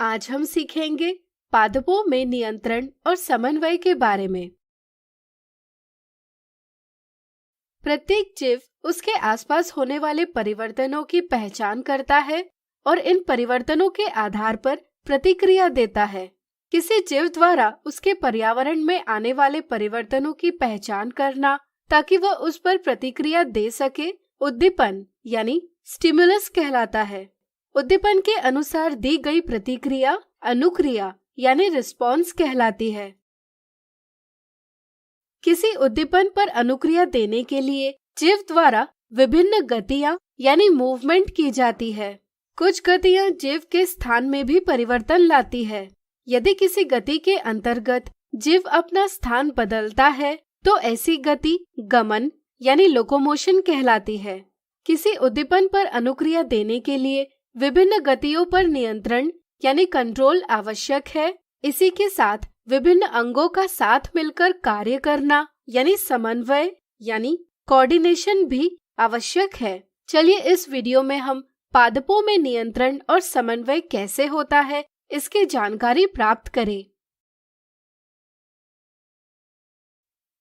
आज हम सीखेंगे पादपों में नियंत्रण और समन्वय के बारे में। प्रत्येक जीव उसके आसपास होने वाले परिवर्तनों की पहचान करता है और इन परिवर्तनों के आधार पर प्रतिक्रिया देता है। किसी जीव द्वारा उसके पर्यावरण में आने वाले परिवर्तनों की पहचान करना ताकि वह उस पर प्रतिक्रिया दे सके उद्दीपन यानी स्टिमुलस कहलाता है। उद्दीपन के अनुसार दी गई प्रतिक्रिया अनुक्रिया यानी रिस्पॉन्स कहलाती है। किसी उद्दीपन पर अनुक्रिया देने के लिए जीव द्वारा विभिन्न गतियां यानी मूवमेंट की जाती है। कुछ गतियां जीव के स्थान में भी परिवर्तन लाती है। यदि किसी गति के अंतर्गत जीव अपना स्थान बदलता है तो ऐसी गति गमन यानी लोकोमोशन कहलाती है। किसी उद्दीपन पर अनुक्रिया देने के लिए विभिन्न गतियों पर नियंत्रण यानी कंट्रोल आवश्यक है। इसी के साथ विभिन्न अंगों का साथ मिलकर कार्य करना यानी समन्वय यानी कोऑर्डिनेशन भी आवश्यक है। चलिए इस वीडियो में हम पादपों में नियंत्रण और समन्वय कैसे होता है इसकी जानकारी प्राप्त करें।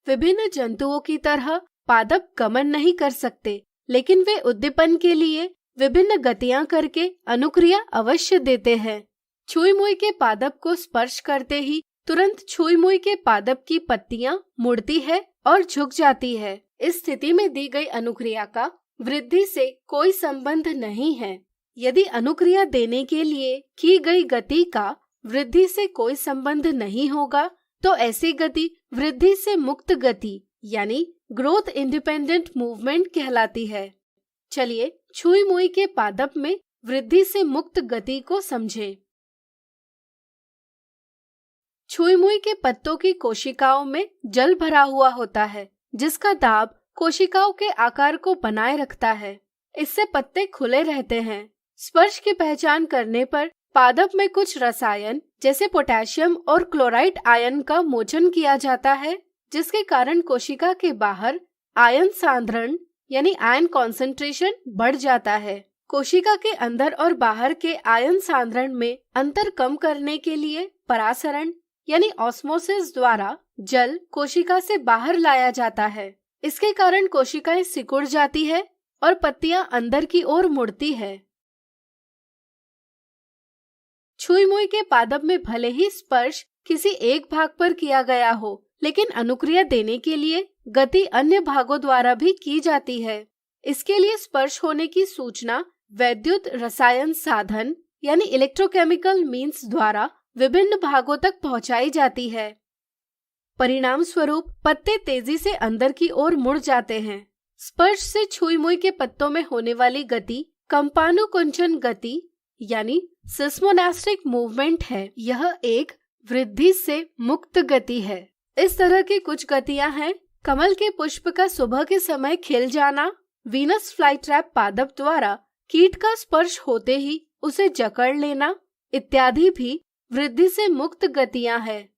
विभिन्न जंतुओं की तरह पादप गमन नहीं कर सकते, लेकिन वे उद्दीपन के लिए विभिन्न गतियां करके अनुक्रिया अवश्य देते हैं। छुई मुई के पादप को स्पर्श करते ही तुरंत छुई मुई के पादप की पत्तियां मुड़ती है और झुक जाती है। इस स्थिति में दी गई अनुक्रिया का वृद्धि से कोई संबंध नहीं है। यदि अनुक्रिया देने के लिए की गई गति का वृद्धि से कोई संबंध नहीं होगा तो ऐसी गति वृद्धि से मुक्त गति यानी ग्रोथ इंडिपेंडेंट मूवमेंट कहलाती है। चलिए छुई मुई के पादप में वृद्धि से मुक्त गति को समझें। छुई मुई के पत्तों की कोशिकाओं में जल भरा हुआ होता है, जिसका दाब कोशिकाओं के आकार को बनाए रखता है। इससे पत्ते खुले रहते हैं। स्पर्श की पहचान करने पर पादप में कुछ रसायन जैसे पोटेशियम और क्लोराइड आयन का मोचन किया जाता है, जिसके कारण कोशिका के बाहर आयन सांद्रण यानी आयन कॉन्सेंट्रेशन बढ़ जाता है। कोशिका के अंदर और बाहर के आयन सांद्रण में अंतर कम करने के लिए परासरण यानी ऑस्मोसिस द्वारा जल कोशिका से बाहर लाया जाता है। इसके कारण कोशिकाएं सिकुड़ जाती है और पत्तियां अंदर की ओर मुड़ती है। छुई मुई के पादप में भले ही स्पर्श किसी एक भाग पर किया गया हो, लेकिन अनुक्रिया देने के लिए गति अन्य भागों द्वारा भी की जाती है। इसके लिए स्पर्श होने की सूचना वैद्युत रसायन साधन यानी इलेक्ट्रोकेमिकल मीन्स द्वारा विभिन्न भागों तक पहुंचाई जाती है। परिणाम स्वरूप पत्ते तेजी से अंदर की ओर मुड़ जाते हैं। स्पर्श से छुई मुई के पत्तों में होने वाली गति कंपानुकुंचन गति यानी सिस्मोनास्टिक मूवमेंट है। यह एक वृद्धि से मुक्त गति है। इस तरह की कुछ गतियां हैं कमल के पुष्प का सुबह के समय खिल जाना, वीनस फ्लाईट्रैप पादप द्वारा कीट का स्पर्श होते ही उसे जकड़ लेना इत्यादि भी वृद्धि से मुक्त गतियां हैं।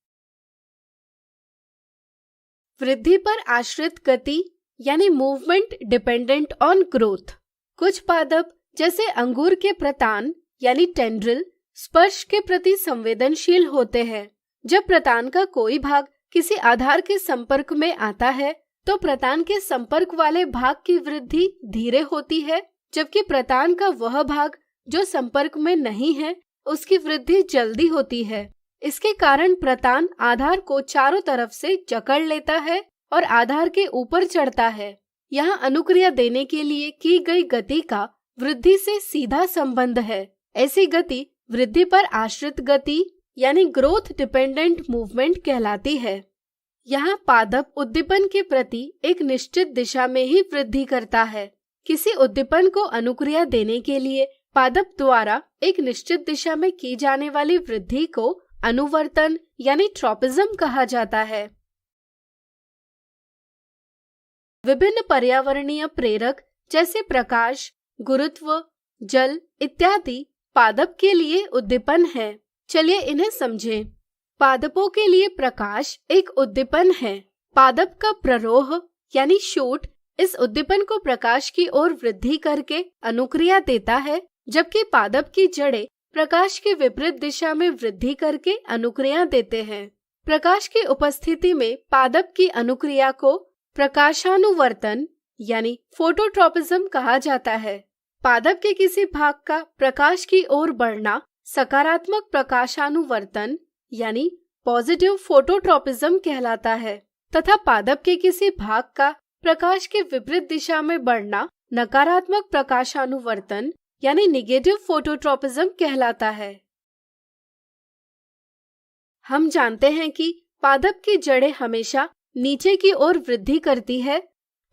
वृद्धि पर आश्रित गति यानी मूवमेंट डिपेंडेंट ऑन ग्रोथ। कुछ पादप जैसे अंगूर के प्रतान यानी टेंड्रिल स्पर्श के प्रति संवेदनशील होते हैं। जब प्रतान का कोई भाग किसी आधार के संपर्क में आता है तो प्रतान के संपर्क वाले भाग की वृद्धि धीरे होती है, जबकि प्रतान का वह भाग जो संपर्क में नहीं है उसकी वृद्धि जल्दी होती है। इसके कारण प्रतान आधार को चारों तरफ से जकड़ लेता है और आधार के ऊपर चढ़ता है। यहाँ अनुक्रिया देने के लिए की गई गति का वृद्धि से सीधा संबंध है। ऐसी गति वृद्धि पर आश्रित गति यानी ग्रोथ डिपेंडेंट मूवमेंट कहलाती है। यहाँ पादप उद्दीपन के प्रति एक निश्चित दिशा में ही वृद्धि करता है। किसी उद्दीपन को अनुक्रिया देने के लिए पादप द्वारा एक निश्चित दिशा में की जाने वाली वृद्धि को अनुवर्तन यानी ट्रॉपिज्म कहा जाता है। विभिन्न पर्यावरणीय प्रेरक जैसे प्रकाश, गुरुत्व, जल इत्यादि पादप के लिए उद्दीपन है। चलिए इन्हें समझें। पादपों के लिए प्रकाश एक उद्दीपन है। पादप का प्ररोह यानी शूट इस उद्दीपन को प्रकाश की ओर वृद्धि करके अनुक्रिया देता है, जबकि पादप की जड़ें प्रकाश की विपरीत दिशा में वृद्धि करके अनुक्रिया देते हैं। प्रकाश की उपस्थिति में पादप की अनुक्रिया को प्रकाशानुवर्तन यानी फोटोट्रॉपिज्म कहा जाता है। पादप के किसी भाग का प्रकाश की ओर बढ़ना सकारात्मक प्रकाशानुवर्तन यानी पॉजिटिव फोटोट्रॉपिज्म कहलाता है तथा पादप के किसी भाग का प्रकाश के विपरीत दिशा में बढ़ना नकारात्मक प्रकाशानुवर्तन यानी निगेटिव फोटोट्रॉपिज्म कहलाता है। हम जानते हैं कि पादप की जड़ें हमेशा नीचे की ओर वृद्धि करती है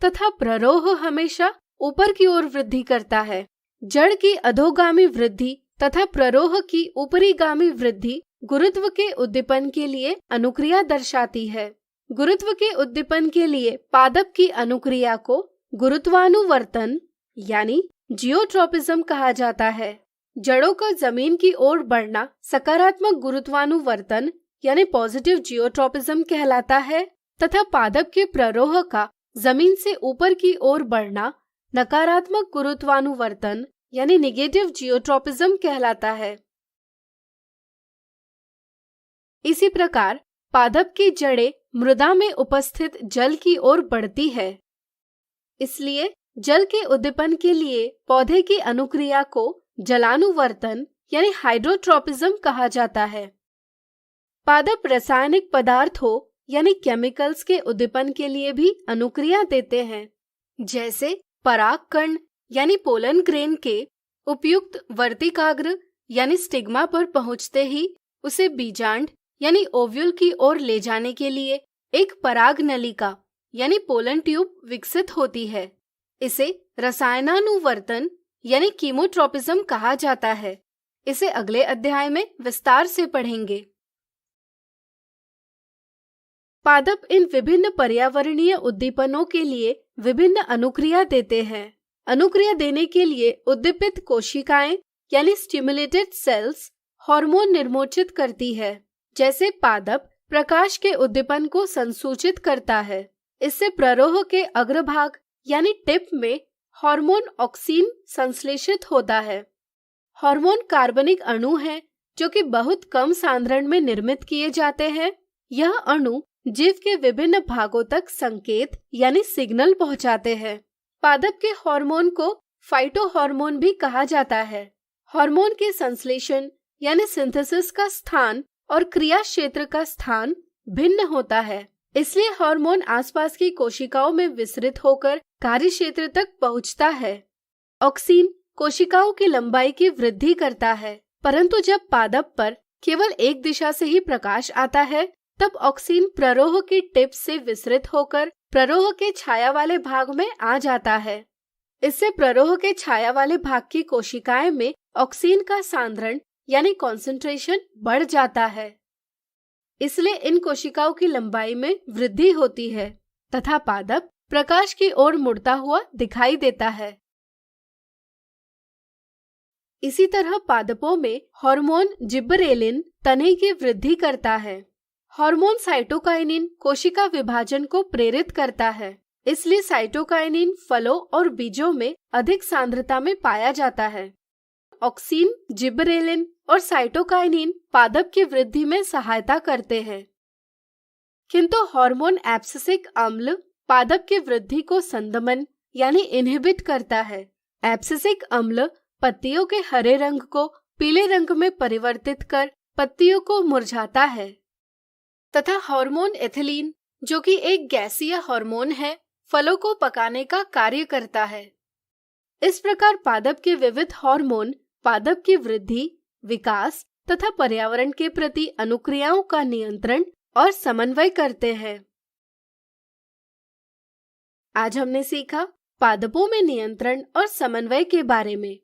तथा प्ररोह हमेशा ऊपर की ओर वृद्धि करता है। जड़ की अधोगामी वृद्धि तथा प्ररोह की ऊपरीगामी वृद्धि गुरुत्व के उद्दीपन के लिए अनुक्रिया दर्शाती है। गुरुत्व के उद्दीपन के लिए पादप की अनुक्रिया को गुरुत्वानुवर्तन यानी जियोट्रॉपिज्म कहा जाता है। जड़ों का जमीन की ओर बढ़ना सकारात्मक गुरुत्वानुवर्तन यानी पॉजिटिव जियोट्रॉपिज्म कहलाता है तथा पादप के प्ररोह का जमीन से ऊपर की ओर बढ़ना नकारात्मक गुरुत्वानुवर्तन यानी निगेटिव जियोट्रॉपिज्म कहलाता है। इसी प्रकार पादप की जड़ें मृदा में उपस्थित जल की ओर बढ़ती है। इसलिए जल के उद्दीपन के लिए पौधे की अनुक्रिया को जलानुवर्तन यानी हाइड्रोट्रॉपिज्म कहा जाता है। पादप रासायनिक पदार्थों यानी केमिकल्स के उद्दीपन के लिए भी अनुक्रिया देते हैं, जैसे परागकण यानी पोलन ग्रेन के उपयुक्त वर्तिकाग्र यानी स्टिग्मा पर पहुंचते ही उसे बीजांड यानी ओव्यूल की ओर ले जाने के लिए एक पराग नलिका यानी पोलन ट्यूब विकसित होती है। इसे रसायनानुवर्तन यानी कीमोट्रॉपिज्म कहा जाता है। इसे अगले अध्याय में विस्तार से पढ़ेंगे। पादप इन विभिन्न पर्यावरणीय उद्दीपनों के लिए विभिन्न अनुक्रिया देते हैं। अनुक्रिया देने के लिए उद्दीपित कोशिकाएं यानी स्टिमुलेटेड सेल्स हार्मोन निर्मोचित करती है। जैसे पादप प्रकाश के उद्दीपन को संसूचित करता है। इससे प्ररोह के अग्रभाग यानी टिप में हार्मोन ऑक्सीन संश्लेषित होता है। हार्मोन कार्बनिक अणु हैं जो कि बहुत कम सांद्रण में निर्मित किए जाते हैं। यह अणु जीव के विभिन्न भागों तक संकेत यानी सिग्नल पहुंचाते हैं। पादप के हार्मोन को फाइटोहार्मोन भी कहा जाता है। हार्मोन के संश्लेषण यानी सिंथेसिस का स्थान और क्रिया क्षेत्र का स्थान भिन्न होता है। इसलिए हार्मोन आसपास की कोशिकाओं में विसरित होकर कार्य क्षेत्र तक पहुंचता है। ऑक्सीन कोशिकाओं की लंबाई की वृद्धि करता है, परंतु जब पादप पर केवल एक दिशा से ही प्रकाश आता है तब ऑक्सीन प्ररोह की टिप से विसरित होकर प्ररोह के छाया वाले भाग में आ जाता है। इससे प्ररोह के छाया वाले भाग की कोशिकाएं में ऑक्सीन का सांद्रण यानी कॉन्सेंट्रेशन बढ़ जाता है। इसलिए इन कोशिकाओं की लंबाई में वृद्धि होती है तथा पादप प्रकाश की ओर मुड़ता हुआ दिखाई देता है। इसी तरह पादपों में हार्मोन जिबरेलिन तने की वृद्धि करता है। हार्मोन साइटोकाइनिन कोशिका विभाजन को प्रेरित करता है। इसलिए साइटोकाइनिन फलों और बीजों में अधिक सांद्रता में पाया जाता है। ऑक्सीन, जिबरेलिन और साइटोकाइनिन पादप की वृद्धि में सहायता करते हैं, किंतु हार्मोन एब्सिसिक अम्ल पादप की वृद्धि को संदमन यानी इनहिबिट करता है। एब्सिसिक अम्ल पत्तियों के हरे रंग को पीले रंग में परिवर्तित कर पत्तियों को मुरझाता है तथा हार्मोन एथिलीन जो कि एक गैसीय हार्मोन है, फलों को पकाने का कार्य करता है। इस प्रकार पादप के विविध हार्मोन पादप की वृद्धि, विकास तथा पर्यावरण के प्रति अनुक्रियाओं का नियंत्रण और समन्वय करते हैं। आज हमने सीखा पादपों में नियंत्रण और समन्वय के बारे में।